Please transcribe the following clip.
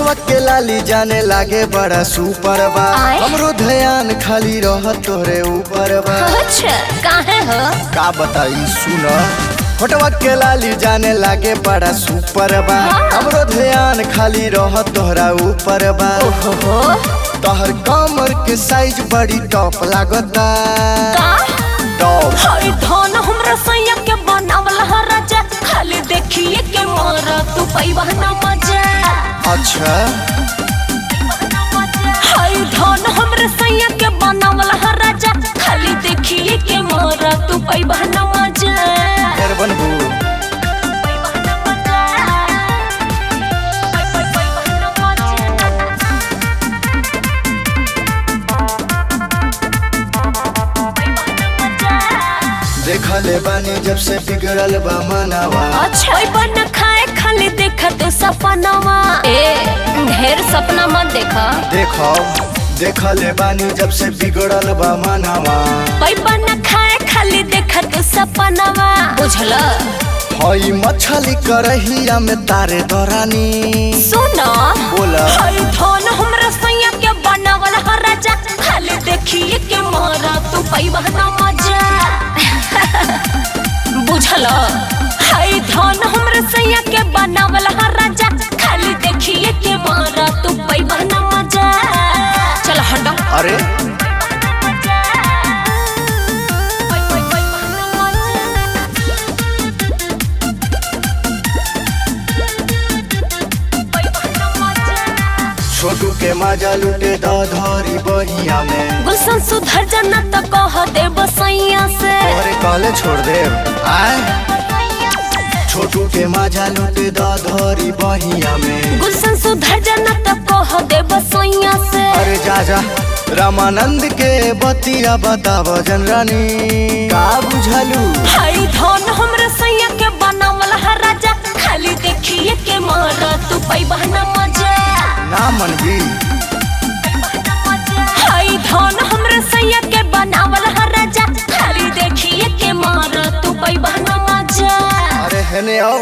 होठवा के लाली जाने लागे बड़ा सुपर बा, हमरो ध्यान खाली रह तोरे ऊपर बा। अच्छा काहे हो? का बताई सुन, होठवा के लाली जाने लागे बड़ा सुपर बा, हमरो ध्यान खाली रह तोहरा ऊपर बा। तोहर कमर के साइज बड़ी टॉप लागता। टॉप हाय धन हमरा सैया के बनावल ह राजा, खाली देखिए के मोरा तू पैबा ना मजा। अच्छा हाय धन हमरा सैया के बनावल ह राजा, खाली देखिए के मोरा तू पैबा ना मजा। फिर बनबू देखले बानी जब से बिगड़ल बा मनावा। अच्छा बन खाए खाली देखा तो सपनावा। ढेर सपना मत देखा। देखो देखले बानी जब से बिगड़ल बा मनावा। बन खाए खाली देखा तो सपनावा। बुझला हई मछली करहिया में तारे दरानी। सुना बोला हई धन हमरा सैया के बनावल ह राजा, खाली देखिए के मोरा तू पैबा ना मजा। बुझला हाय धन हमरा सैया के बनावल ह राजा, खाली देखिए के मोरा तू पैबा ना मजा। चल हट। अरे छोटू के मजा लुटे धरी बहिया में। गुलशन सुधर जाना तो कह दे बसैया से। तोहरे कहले छोड़ दे आए। छोटू के मजा लुटे धरी बहिया में। गुलशन सुधर जाना तो कह दे बसैया से। अरे जा जा रामानंद के बतिया बताव जनरानी। का बुझलू हाय धन हमरा सैया के बनावल ह राजा, खाली देखिए के मोरा तू पैबा ना मजा। ना मनबी हाय धन हमरा सैया के बनावल ह राजा, खाली देखिए के मोरा तू पैबा ना मजा। अरे हेने आओ।